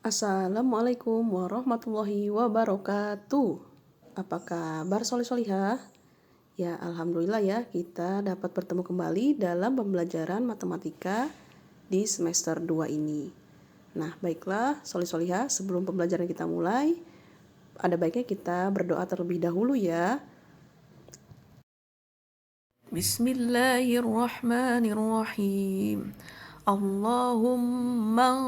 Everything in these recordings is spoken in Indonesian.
Assalamualaikum warahmatullahi wabarakatuh. Apa kabar solih-solihah? Ya, alhamdulillah ya, kita dapat bertemu kembali dalam pembelajaran matematika di semester 2 ini. Nah, baiklah solih-solihah, sebelum pembelajaran kita mulai, ada baiknya kita berdoa terlebih dahulu ya. Bismillahirrahmanirrahim. Allahumma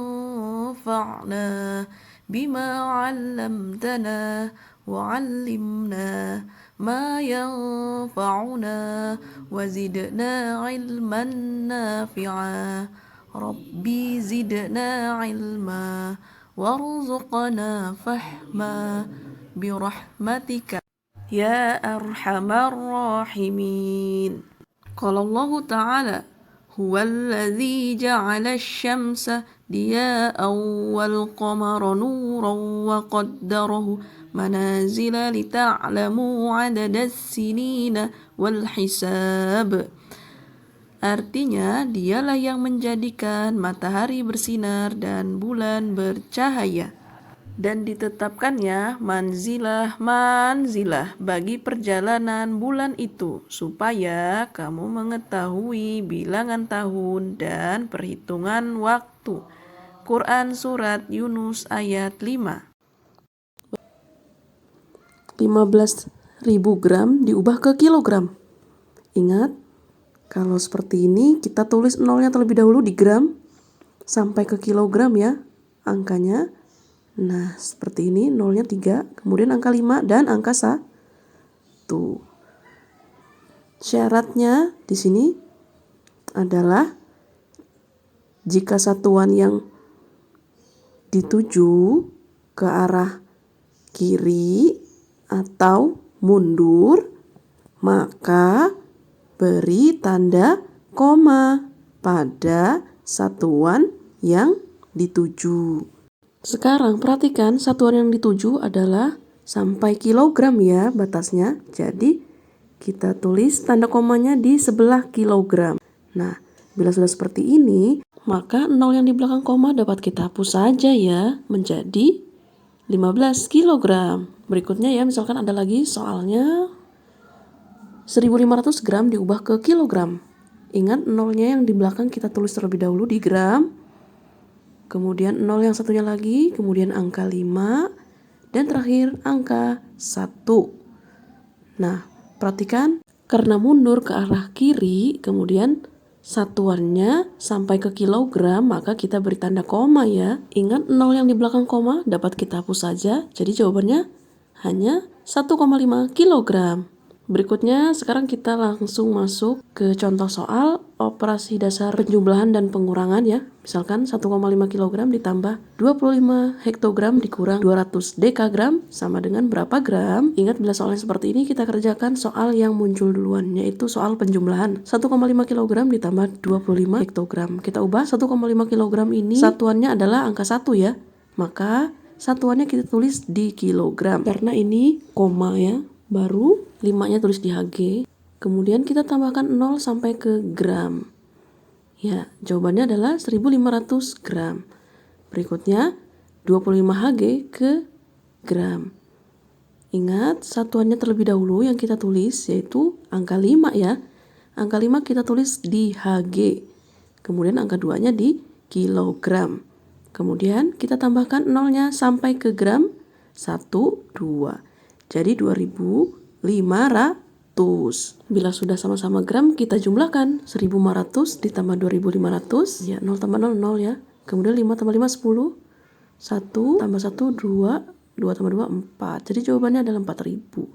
anfa'na bima 'allamtana wa 'allimna ma yanfa'una wa zidna 'ilman nafi'a. Rabbi zidna 'ilma warzuqna fahma birahmatika ya arhamar rahimin. Qala Allah Ta'ala huwallazi ja'ala asy-syamsa diya'an wal qamara nuran wa qaddarahu manazila lita'lamu 'adadas sinina wal hisab. Artinya, dialah yang menjadikan matahari bersinar dan bulan bercahaya, dan ditetapkannya manzilah bagi perjalanan bulan itu, supaya kamu mengetahui bilangan tahun dan perhitungan waktu. Quran Surat Yunus ayat 5. 15.000 gram diubah ke kilogram. Ingat, kalau seperti ini kita tulis nolnya terlebih dahulu di gram sampai ke kilogram ya angkanya. Nah, seperti ini, nolnya 3, kemudian angka 5 dan angka 1. Syaratnya di sini adalah jika satuan yang dituju ke arah kiri atau mundur, maka beri tanda koma pada satuan yang dituju. Sekarang perhatikan satuan yang dituju adalah sampai kilogram ya batasnya. Jadi kita tulis tanda komanya di sebelah kilogram. Nah, bila sudah seperti ini, maka 0 yang di belakang koma dapat kita hapus saja ya, menjadi 15 kilogram. Berikutnya ya, misalkan ada lagi soalnya 1500 gram diubah ke kilogram. Ingat nolnya yang di belakang kita tulis terlebih dahulu di gram. Kemudian 0 yang satunya lagi, kemudian angka 5, dan terakhir angka 1. Nah, perhatikan, karena mundur ke arah kiri, kemudian satuannya sampai ke kilogram, maka kita beri tanda koma ya. Ingat 0 yang di belakang koma dapat kita hapus saja, jadi jawabannya hanya 1,5 kilogram. Berikutnya, sekarang kita langsung masuk ke contoh soal operasi dasar penjumlahan dan pengurangan ya. Misalkan 1,5 kg ditambah 25 hektogram dikurang 200 dekagram sama dengan berapa gram? Ingat bila soalnya seperti ini kita kerjakan soal yang muncul duluan, yaitu soal penjumlahan. 1,5 kg ditambah 25 hektogram. Kita ubah 1,5 kg ini satuannya adalah angka 1 ya. Maka satuannya kita tulis di kilogram. Karena ini koma ya. Baru 5-nya tulis di Hg, kemudian kita tambahkan 0 sampai ke gram. Ya, jawabannya adalah 1500 gram. Berikutnya 25 Hg ke gram. Ingat, satuannya terlebih dahulu yang kita tulis yaitu angka 5 ya. Angka 5 kita tulis di Hg. Kemudian angka 2-nya di kilogram. Kemudian kita tambahkan 0-nya sampai ke gram 1, 2. Jadi 2500. Bila sudah sama-sama gram, kita jumlahkan 1500 ditambah 2500. Ya, 0 tambah 0, 0 ya. Kemudian 5 tambah 5, 10. 1 tambah 1, 2. 2 tambah 2, 4. Jadi jawabannya adalah 4000.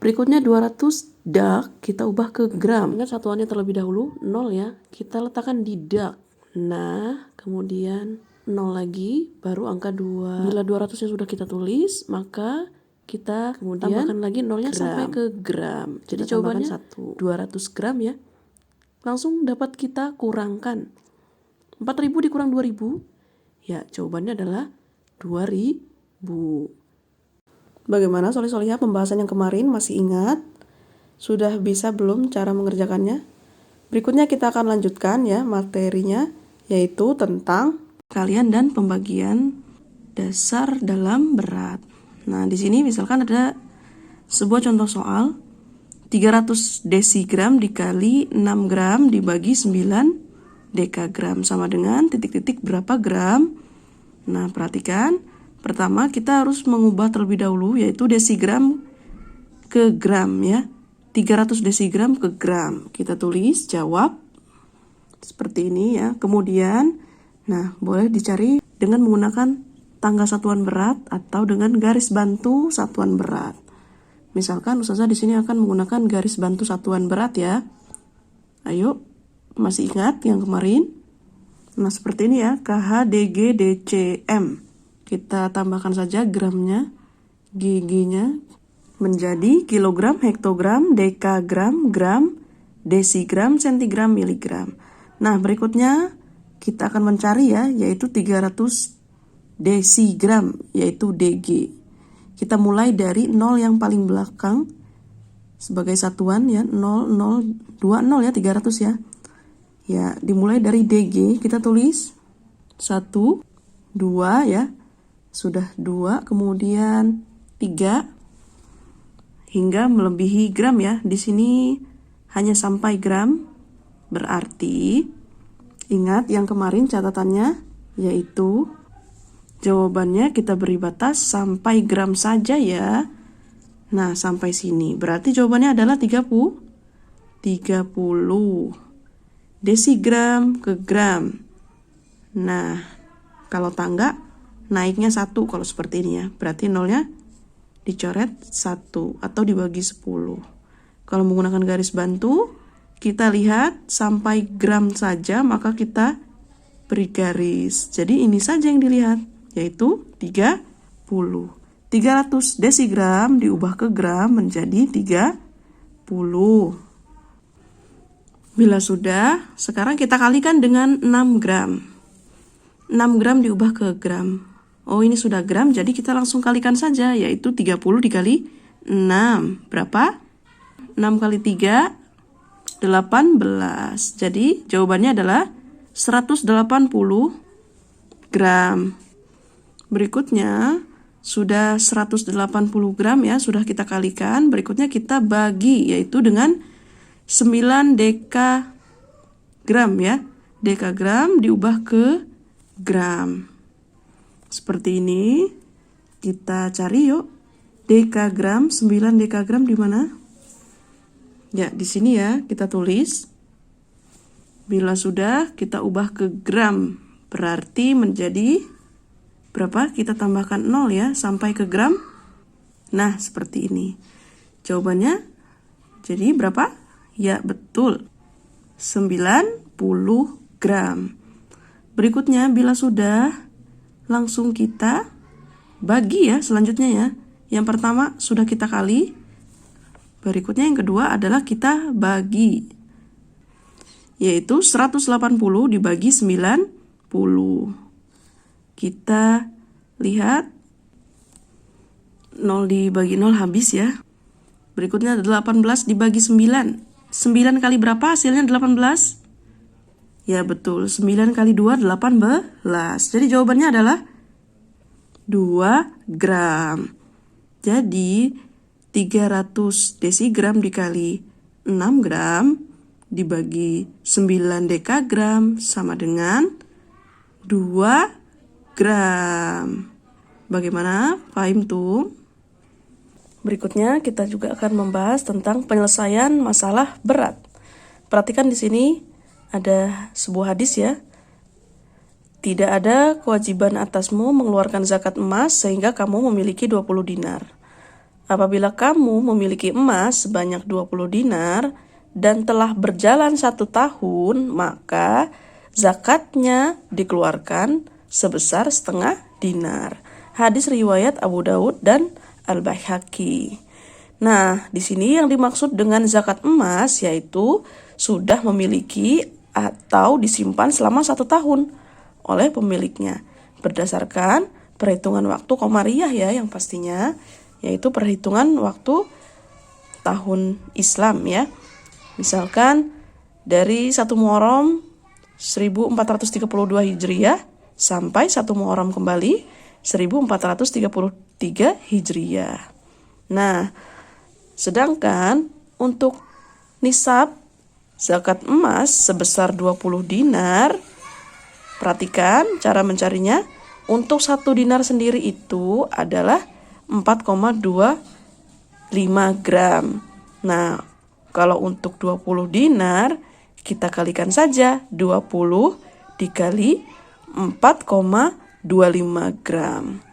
Berikutnya 200 dak, kita ubah ke gram. Ingat satuannya terlebih dahulu, 0 ya. Kita letakkan di dak. Nah, kemudian 0 lagi, baru angka 2. Bila 200 yang sudah kita tulis, maka kita kemudian tambahkan lagi nolnya sampai ke gram. Jadi jawabannya 200 gram ya. Langsung dapat kita kurangkan. 4000 dikurang 2000. Ya, jawabannya adalah 2000. Bagaimana solih-solihah pembahasan yang kemarin? Masih ingat? Sudah bisa belum cara mengerjakannya? Berikutnya kita akan lanjutkan ya materinya, yaitu tentang kalian dan pembagian dasar dalam berat. Nah, di sini misalkan ada sebuah contoh soal 300 desigram dikali 6 gram dibagi 9 dekagram sama dengan titik-titik berapa gram. Nah, perhatikan. Pertama kita harus mengubah terlebih dahulu yaitu desigram ke gram ya. 300 desigram ke gram. Kita tulis jawab seperti ini ya. Kemudian, nah boleh dicari dengan menggunakan tangga satuan berat atau dengan garis bantu satuan berat. Misalkan Ustazah di sini akan menggunakan garis bantu satuan berat ya. Ayo, masih ingat yang kemarin? Nah, seperti ini ya, KH, DG, DCM. Kita tambahkan saja gramnya, GG-nya menjadi kilogram, hektogram, dekagram, gram, desigram, sentigram, miligram. Nah, berikutnya kita akan mencari ya, yaitu 300 desigram, yaitu DG. Kita mulai dari 0 yang paling belakang sebagai satuan ya, 0, 0, 2, 0 ya, 300 ya. Ya, dimulai dari DG, kita tulis 1, 2 ya, sudah 2, kemudian 3, hingga melebihi gram ya. Di sini hanya sampai gram, berarti ingat yang kemarin catatannya, yaitu jawabannya kita beri batas sampai gram saja ya. Nah, sampai sini. Berarti jawabannya adalah 30 desigram ke gram. Nah, kalau tangga naiknya 1 kalau seperti ini ya. Berarti nolnya dicoret 1 atau dibagi 10. Kalau menggunakan garis bantu, kita lihat sampai gram saja, maka kita beri garis. Jadi ini saja yang dilihat, yaitu 30. 300 desigram diubah ke gram menjadi 30. Bila sudah, sekarang kita kalikan dengan 6 gram. 6 gram diubah ke gram. Oh, ini sudah gram, jadi kita langsung kalikan saja, yaitu 30 dikali 6. Berapa? 6 kali 3, 18. Jadi jawabannya adalah 180 gram. Berikutnya, sudah 180 gram ya, sudah kita kalikan. Berikutnya kita bagi, yaitu dengan 9 dekagram ya. Dekagram diubah ke gram. Seperti ini. Kita cari yuk. Dekagram, 9 dekagram di mana? Ya, di sini ya, kita tulis. Bila sudah, kita ubah ke gram. Berarti menjadi berapa? Kita tambahkan 0 ya, sampai ke gram. Nah, seperti ini. Jawabannya jadi berapa? Ya, betul. 90 gram. Berikutnya, bila sudah, langsung kita bagi ya selanjutnya ya. Yang pertama sudah kita kali. Berikutnya yang kedua adalah kita bagi. Yaitu 180 dibagi 90. Kita lihat 0 dibagi 0 habis ya. Berikutnya 18 dibagi 9. 9 kali berapa hasilnya 18? Ya betul, 9 kali 2, 18. Jadi jawabannya adalah 2 gram. Jadi 300 desigram dikali 6 gram dibagi 9 dekagram sama dengan 2 gram. Bagaimana? Paham tuh? Berikutnya kita juga akan membahas tentang penyelesaian masalah berat. Perhatikan di sini ada sebuah hadis ya. Tidak ada kewajiban atasmu mengeluarkan zakat emas sehingga kamu memiliki 20 dinar. Apabila kamu memiliki emas sebanyak 20 dinar dan telah berjalan 1 tahun, maka zakatnya dikeluarkan sebesar setengah dinar. Hadis riwayat Abu Daud dan Al-Baihaqi. Nah, di sini yang dimaksud dengan zakat emas yaitu sudah memiliki atau disimpan selama 1 tahun oleh pemiliknya berdasarkan perhitungan waktu Qamariyah ya, yang pastinya yaitu perhitungan waktu tahun Islam ya. Misalkan dari 1 Muharram 1432 Hijriah sampai 1 Muharram kembali 1433 Hijriah. Nah, sedangkan untuk nisab zakat emas sebesar 20 dinar, perhatikan cara mencarinya. Untuk 1 dinar sendiri itu adalah 4,25 gram. Nah, kalau untuk 20 dinar, kita kalikan saja 20 dikali 4,25 gram.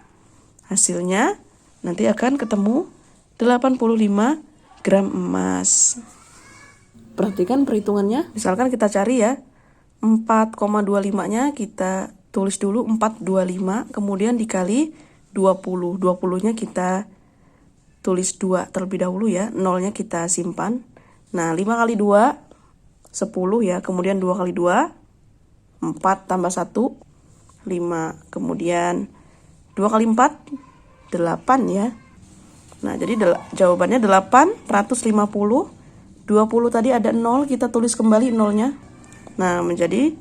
Hasilnya nanti akan ketemu 85 gram emas. Perhatikan perhitungannya. Misalkan kita cari ya, 4,25-nya kita tulis dulu 425, kemudian dikali 20. 20-nya kita tulis 2 terlebih dahulu ya, nolnya kita simpan. Nah, 5 kali 2, 10 ya, kemudian 2 kali 2, 4 tambah 1, 5. Kemudian 2 kali 4, 8 ya. Nah, jadi jawabannya 850. 20 tadi ada 0, kita tulis kembali nolnya. Nah, menjadi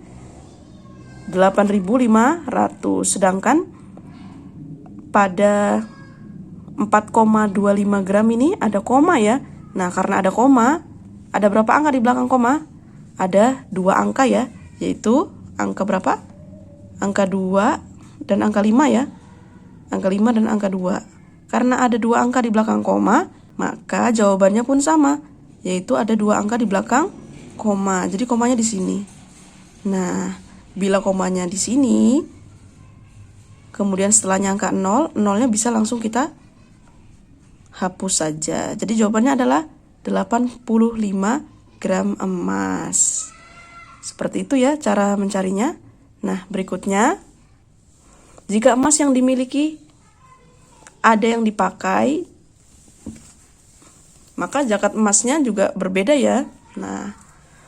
8.500. Sedangkan pada 4,25 gram ini ada koma ya. Nah, karena ada koma, ada berapa angka di belakang koma? Ada 2 angka ya, yaitu angka berapa? Angka 2 dan angka 5 ya. Angka 5 dan angka 2. Karena ada 2 angka di belakang koma, maka jawabannya pun sama, yaitu ada 2 angka di belakang koma. Jadi komanya di sini. Nah, bila komanya di sini, kemudian setelahnya angka 0, nolnya bisa langsung kita hapus saja. Jadi jawabannya adalah 85 gram emas. Seperti itu ya cara mencarinya. Nah, berikutnya, jika emas yang dimiliki ada yang dipakai, maka zakat emasnya juga berbeda ya. Nah,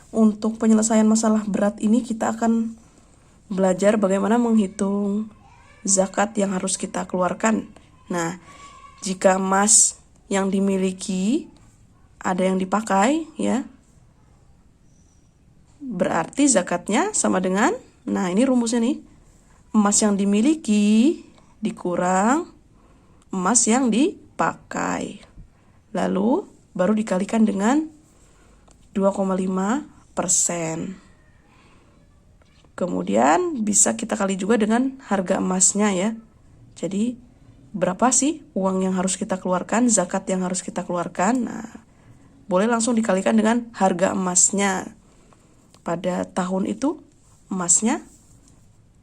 untuk penyelesaian masalah berat ini kita akan belajar bagaimana menghitung zakat yang harus kita keluarkan. Nah, jika emas yang dimiliki ada yang dipakai ya, berarti zakatnya sama dengan, nah ini rumusnya nih, emas yang dimiliki dikurang emas yang dipakai. Lalu baru dikalikan dengan 2,5%. Kemudian bisa kita kali juga dengan harga emasnya ya. Jadi berapa sih uang yang harus kita keluarkan, zakat yang harus kita keluarkan? Nah, boleh langsung dikalikan dengan harga emasnya. Pada tahun itu emasnya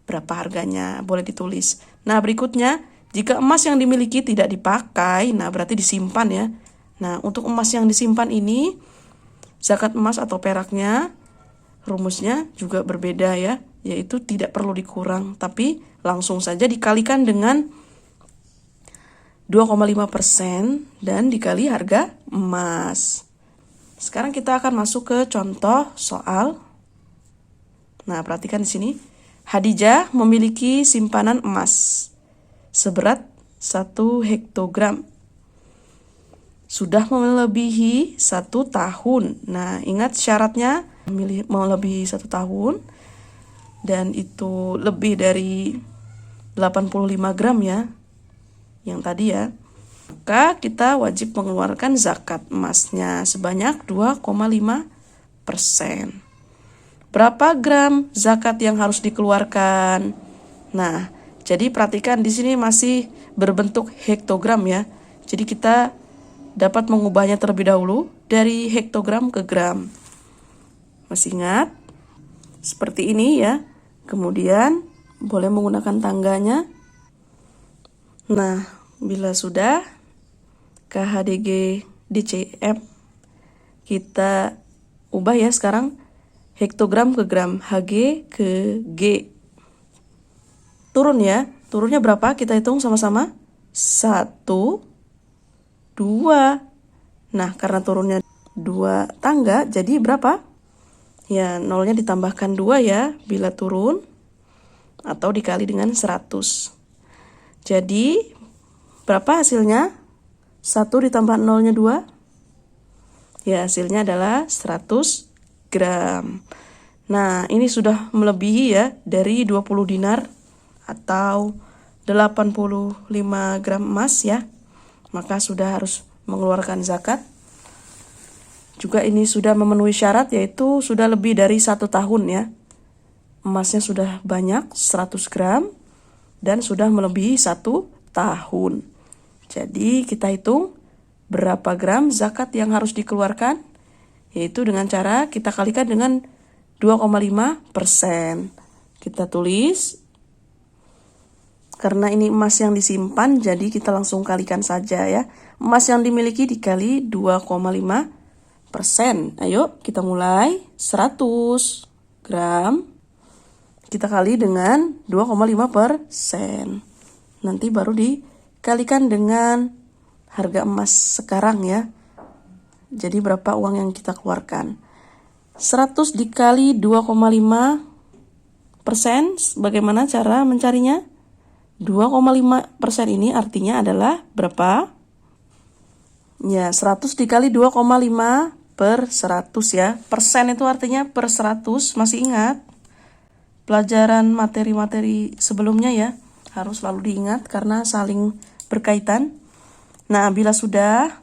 berapa harganya, boleh ditulis. Nah, berikutnya, jika emas yang dimiliki tidak dipakai, nah berarti disimpan ya. Nah, untuk emas yang disimpan ini, zakat emas atau peraknya, rumusnya juga berbeda ya, yaitu tidak perlu dikurang, tapi langsung saja dikalikan dengan 2,5% dan dikali harga emas. Sekarang kita akan masuk ke contoh soal. Nah, perhatikan di sini. Hadijah memiliki simpanan emas seberat 1 hektogram. Sudah melebihi 1 tahun. Nah, ingat syaratnya melebihi 1 tahun dan itu lebih dari 85 gram ya, yang tadi ya. Maka kita wajib mengeluarkan zakat emasnya sebanyak 2,5%. Berapa gram zakat yang harus dikeluarkan? Nah, jadi perhatikan di sini masih berbentuk hektogram ya. Jadi kita dapat mengubahnya terlebih dahulu dari hektogram ke gram. Masih ingat? Seperti ini ya. Kemudian boleh menggunakan tangganya. Nah, bila sudah KHDG DCF kita ubah ya sekarang hektogram ke gram, HG ke G. Turun ya. Turunnya berapa? Kita hitung sama-sama. 1, 2. Nah, karena turunnya 2 tangga, jadi berapa? Ya, nolnya ditambahkan 2 ya, bila turun. Atau dikali dengan 100. Jadi, berapa hasilnya? 1 ditambah nolnya 2. Ya, hasilnya adalah 100 gram. Nah, ini sudah melebihi ya, dari 20 dinar atau 85 gram emas ya, maka sudah harus mengeluarkan zakat. Juga ini sudah memenuhi syarat, yaitu sudah lebih dari 1 tahun ya. Emasnya sudah banyak 100 gram dan sudah melebihi 1 tahun. Jadi kita hitung berapa gram zakat yang harus dikeluarkan, yaitu dengan cara kita kalikan dengan 2,5%. Kita tulis, karena ini emas yang disimpan, jadi kita langsung kalikan saja ya. Emas yang dimiliki dikali 2,5%. Ayo kita mulai. 100 gram kita kali dengan 2,5%. Nanti baru dikalikan dengan harga emas sekarang ya. Jadi berapa uang yang kita keluarkan. 100 dikali 2,5%. Bagaimana cara mencarinya? 2,5% ini artinya adalah berapa? Ya, 100 dikali 2,5 per 100 ya. Persen itu artinya per 100. Masih ingat? Pelajaran materi-materi sebelumnya ya. Harus selalu diingat karena saling berkaitan. Nah, bila sudah,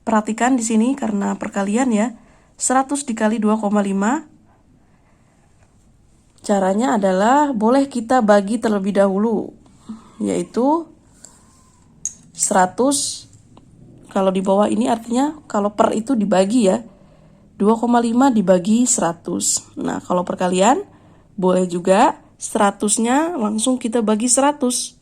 perhatikan di sini karena perkalian ya. 100 dikali 2,5. Caranya adalah boleh kita bagi terlebih dahulu, yaitu 100, kalau di bawah ini artinya kalau per itu dibagi ya, 2,5 dibagi 100. Nah, kalau perkalian boleh juga 100-nya langsung kita bagi 100.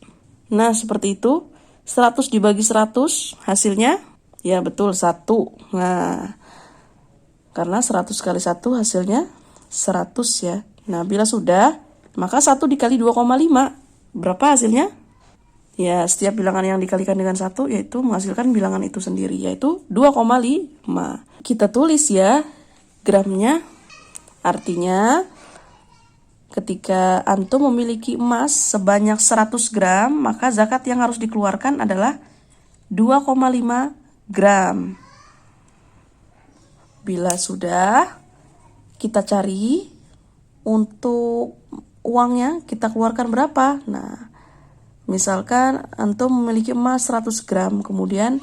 Nah, seperti itu. 100 dibagi 100 hasilnya ya betul 1. Nah, karena 100 kali 1 hasilnya 100 ya. Nah, bila sudah, maka 1 dikali 2,5. Berapa hasilnya? Ya, setiap bilangan yang dikalikan dengan 1 yaitu menghasilkan bilangan itu sendiri, yaitu 2,5. Kita tulis ya gramnya. Artinya, ketika antum memiliki emas sebanyak 100 gram, maka zakat yang harus dikeluarkan adalah 2,5 gram. Bila sudah, kita cari untuk uangnya kita keluarkan berapa. Nah, misalkan antum memiliki emas 100 gram, kemudian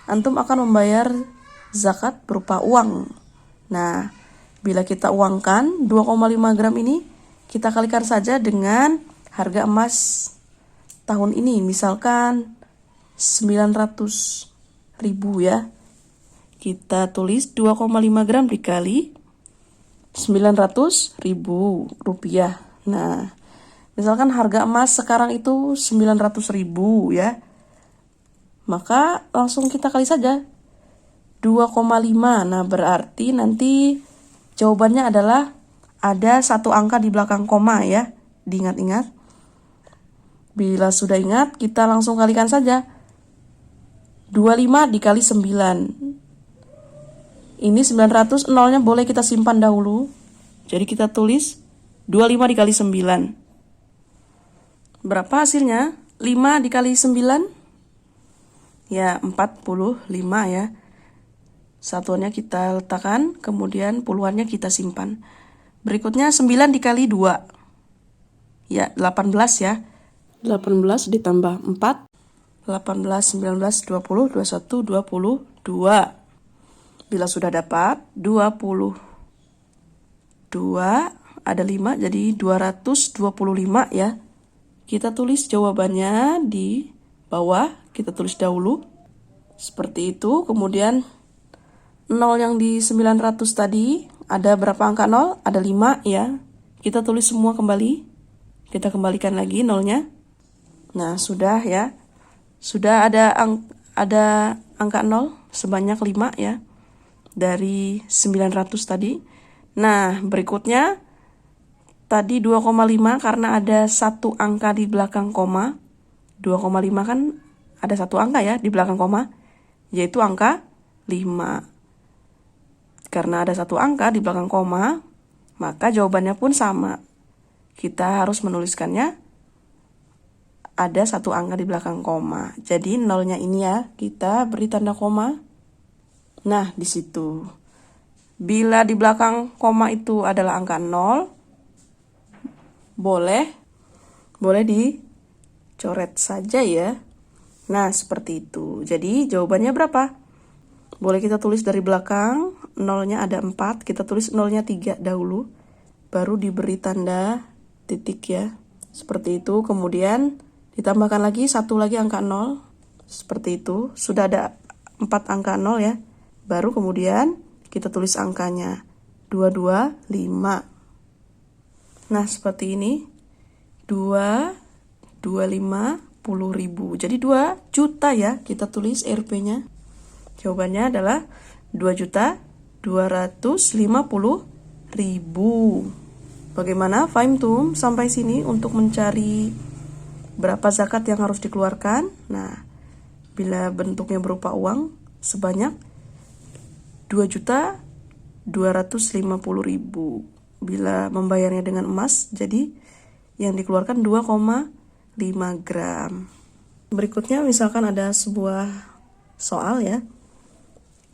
antum akan membayar zakat berupa uang. Nah, bila kita uangkan 2,5 gram ini, kita kalikan saja dengan harga emas tahun ini. Misalkan 900.000 ya. Kita tulis 2,5 gram dikali 900.000 rupiah. Nah, misalkan harga emas sekarang itu 900.000 ya. Maka langsung kita kali saja 2,5. Nah, berarti nanti jawabannya adalah ada 1 angka di belakang koma ya. Diingat-ingat. Bila sudah ingat, kita langsung kalikan saja. 25 dikali 9. Ini 900, nolnya boleh kita simpan dahulu. Jadi kita tulis 25 dikali 9. Berapa hasilnya? 5 dikali 9? Ya, 45 ya. Satuannya kita letakkan, kemudian puluhannya kita simpan. Berikutnya 9 dikali 2. Ya, 18 ya. 18 ditambah 4. 18, 19, 20, 21, 22. Bila sudah dapat 22, ada 5, jadi 225 ya. Kita tulis jawabannya di bawah, kita tulis dahulu. Seperti itu, kemudian 0 yang di 900 tadi, ada berapa angka 0? Ada 5 ya. Kita tulis semua kembali. Kita kembalikan lagi nolnya. Nah, sudah ya. Sudah ada angka 0 sebanyak 5 ya. Dari 900 tadi. Nah, berikutnya tadi 2,5 karena ada 1 angka di belakang koma. 2,5 kan ada 1 angka ya di belakang koma, yaitu angka 5. Karena ada 1 angka di belakang koma, maka jawabannya pun sama. Kita harus menuliskannya ada 1 angka di belakang koma. Jadi nolnya ini ya, kita beri tanda koma. Nah, di situ. Bila di belakang koma itu adalah angka 0, boleh coret saja ya. Nah, seperti itu. Jadi jawabannya berapa? Boleh kita tulis dari belakang, nolnya ada 4, kita tulis nolnya 3 dahulu, baru diberi tanda titik ya. Seperti itu, kemudian ditambahkan lagi satu lagi angka 0, seperti itu. Sudah ada 4 angka 0 ya, baru kemudian kita tulis angkanya, 225. Nah, seperti ini, 2.250.000. Jadi 2 juta ya, kita tulis Rp-nya. Jawabannya adalah 2.250.000. Bagaimana fahim sampai sini untuk mencari berapa zakat yang harus dikeluarkan? Nah, bila bentuknya berupa uang sebanyak 2.250.000. Bila membayarnya dengan emas, jadi yang dikeluarkan 2,5 gram. Berikutnya misalkan ada sebuah soal ya.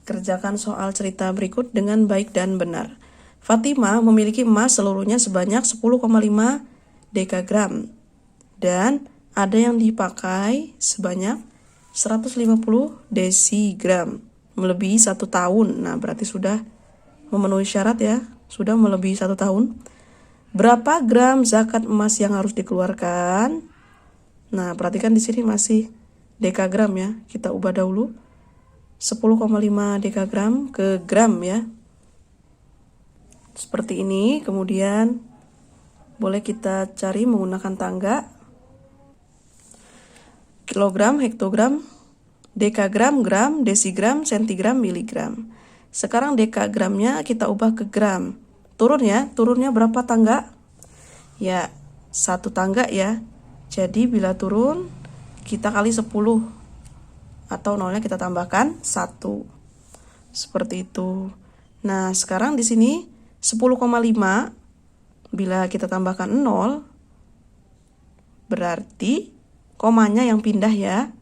Kerjakan soal cerita berikut dengan baik dan benar. Fatimah memiliki emas seluruhnya sebanyak 10,5 dekagram. Dan ada yang dipakai sebanyak 150 desigram. Melebihi 1 tahun. Nah, berarti sudah memenuhi syarat ya. Sudah melebihi 1 tahun. Berapa gram zakat emas yang harus dikeluarkan? Nah, perhatikan di sini masih dekagram ya. Kita ubah dahulu. 10,5 dekagram ke gram ya. Seperti ini. Kemudian boleh kita cari menggunakan tangga. Kilogram, hektogram, dekagram, gram, desigram, sentigram, miligram. Sekarang dekagramnya kita ubah ke gram. Turun ya, turunnya berapa tangga? Ya, 1 tangga ya. Jadi bila turun, kita kali 10. Atau nolnya kita tambahkan 1. Seperti itu. Nah, sekarang di sini 10,5. Bila kita tambahkan 0, berarti komanya yang pindah ya.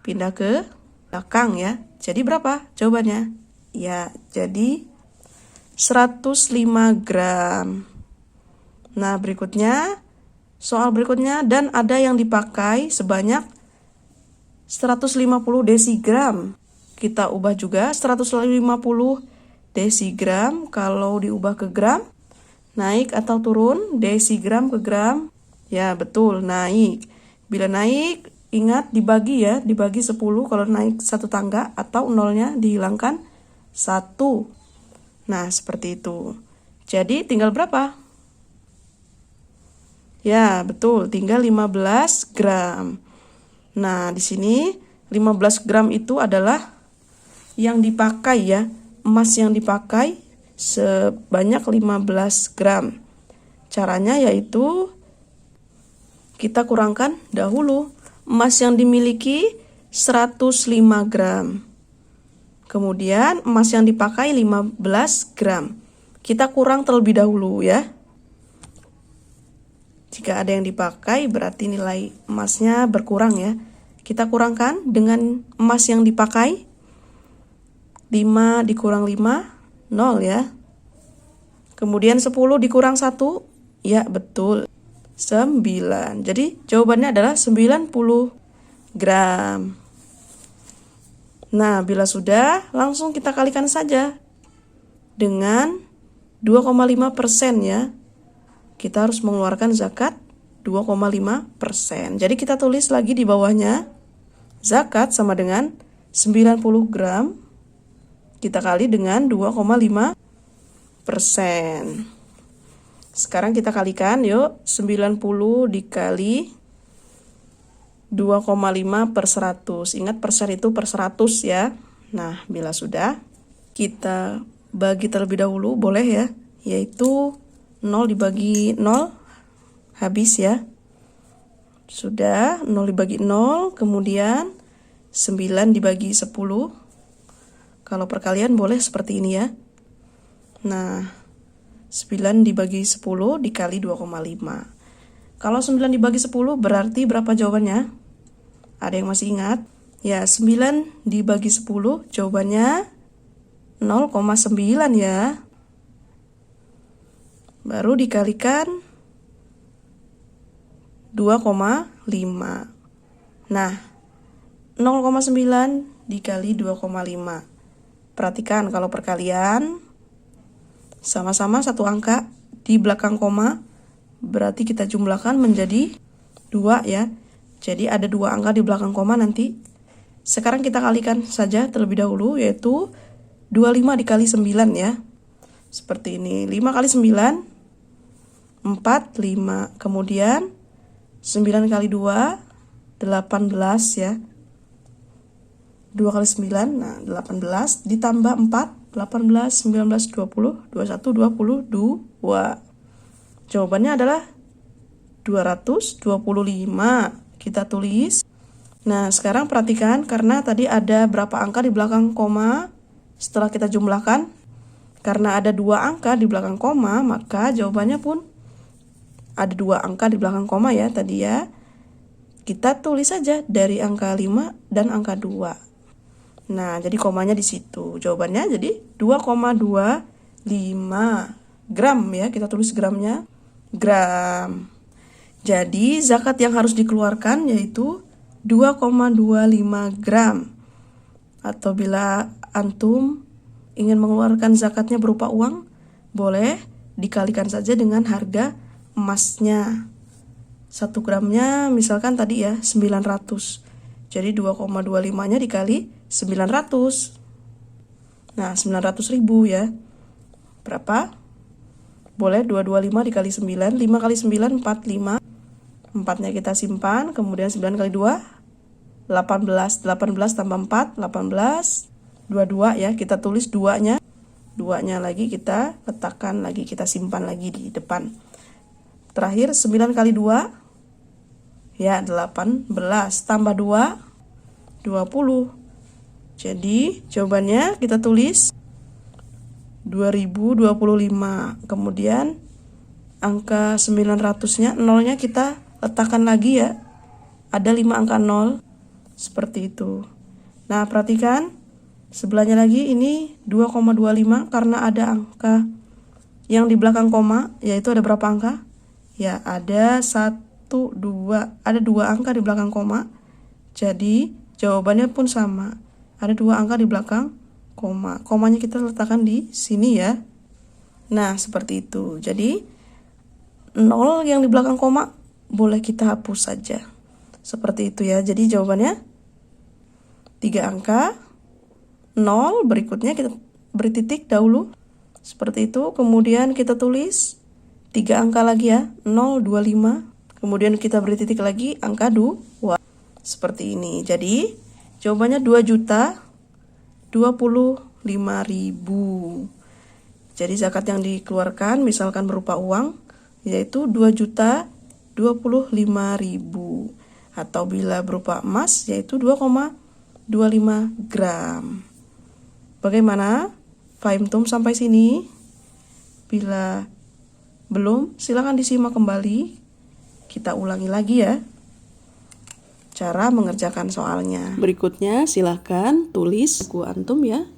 Pindah ke belakang ya. Jadi berapa jawabannya? Ya, jadi 105 gram. Nah, berikutnya, soal berikutnya, dan ada yang dipakai sebanyak 150 desigram. Kita ubah juga 150 desigram. Kalau diubah ke gram, naik atau turun? Desigram ke gram. Ya, betul, naik. Bila naik, ingat dibagi ya, dibagi 10 kalau naik 1 tangga, atau nolnya dihilangkan 1. Nah, seperti itu. Jadi tinggal berapa? Ya, betul, tinggal 15 gram. Nah, di sini 15 gram itu adalah yang dipakai ya, emas yang dipakai sebanyak 15 gram. Caranya yaitu kita kurangkan dahulu. Emas yang dimiliki 105 gram. Kemudian emas yang dipakai 15 gram. Kita kurang terlebih dahulu ya. Jika ada yang dipakai berarti nilai emasnya berkurang ya. Kita kurangkan dengan emas yang dipakai. 5 dikurang 5, 0 ya. Kemudian 10 dikurang 1, ya betul. 9. Jadi jawabannya adalah 90 gram. Nah, bila sudah, langsung kita kalikan saja dengan 2,5% ya. Kita harus mengeluarkan zakat 2,5%. Jadi kita tulis lagi di bawahnya, zakat sama dengan 90 gram. Kita kali dengan 2,5%. Sekarang kita kalikan yuk, 90 dikali 2,5 per 100. Ingat persen itu per 100 ya. Nah, bila sudah, kita bagi terlebih dahulu, boleh ya. Yaitu 0 dibagi 0, habis ya. Sudah, 0 dibagi 0, kemudian 9 dibagi 10. Kalau perkalian boleh seperti ini ya. Nah, 9 dibagi 10 dikali 2,5. Kalau 9 dibagi 10 berarti berapa jawabannya? Ada yang masih ingat? Ya, 9 dibagi 10 jawabannya 0,9 ya. Baru dikalikan 2,5. Nah, 0,9 dikali 2,5. Perhatikan kalau perkalian sama-sama satu angka di belakang koma, berarti kita jumlahkan menjadi 2 ya. Jadi ada 2 angka di belakang koma nanti. Sekarang kita kalikan saja terlebih dahulu, yaitu 25 dikali 9 ya. Seperti ini, 5 kali 9, 45. Kemudian 9 kali 2, 18 ya. 2 kali 9, nah 18 ditambah 4, 18, 19, 20, 21, 22. Jawabannya adalah 225. Kita tulis. Nah, sekarang perhatikan karena tadi ada berapa angka di belakang koma. Setelah kita jumlahkan, karena ada 2 angka di belakang koma, maka jawabannya pun ada 2 angka di belakang koma ya tadi ya. Kita tulis saja dari angka 5 dan angka 2. Nah, jadi komanya di situ. Jawabannya jadi 2,25 gram ya. Kita tulis gramnya gram. Jadi zakat yang harus dikeluarkan yaitu 2,25 gram. Atau bila antum ingin mengeluarkan zakatnya berupa uang, boleh dikalikan saja dengan harga emasnya. 1 gramnya misalkan tadi ya 900. Jadi 2,25-nya dikali 900. Nah, 900.000 ya. Berapa? Boleh 225 dikali 9. 5 kali 9, 45. 4-nya kita simpan. Kemudian 9 kali 2, 18. 18 tambah 4, 18. 22 ya. Kita tulis 2-nya. 2-nya lagi kita letakkan lagi. Kita simpan lagi di depan. Terakhir 9 kali 2. Ya, 18 tambah 2, 20. Jadi, jawabannya kita tulis 2025. Kemudian, angka 900-nya, nolnya kita letakkan lagi ya. Ada 5 angka 0. Seperti itu. Nah, perhatikan. Sebelahnya lagi ini 2,25 karena ada angka yang di belakang koma, yaitu ada berapa angka? Ya, ada 2, ada 2 angka di belakang koma. Jadi jawabannya pun sama. Ada 2 angka di belakang koma. Komanya kita letakkan di sini ya. Nah, seperti itu. Jadi 0 yang di belakang koma boleh kita hapus saja. Seperti itu ya. Jadi jawabannya 3 angka. 0 berikutnya kita beri titik dahulu. Seperti itu. Kemudian kita tulis 3 angka lagi ya. 025. Kemudian kita beri titik lagi angka 2. Seperti ini. Jadi jawabannya 2.025.000. Jadi zakat yang dikeluarkan misalkan berupa uang yaitu 2.025.000. Atau bila berupa emas yaitu 2,25 gram. Bagaimana? Fahim tum sampai sini? Bila belum, silakan disimak kembali. Kita ulangi lagi ya cara mengerjakan soalnya. Berikutnya silahkan tulis buku antum ya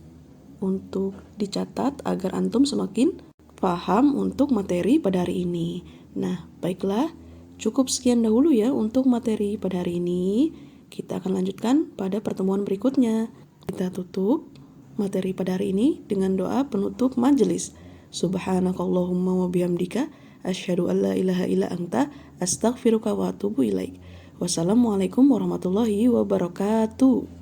untuk dicatat agar antum semakin paham untuk materi pada hari ini. Nah, baiklah, cukup sekian dahulu ya untuk materi pada hari ini. Kita akan lanjutkan pada pertemuan berikutnya. Kita tutup materi pada hari ini dengan doa penutup majelis. Subhanakallahumma wa bihamdika asyhadu an la ilaha illa anta astaghfiruka wa atubu ilaik. Wassalamualaikum warahmatullahi wabarakatuh.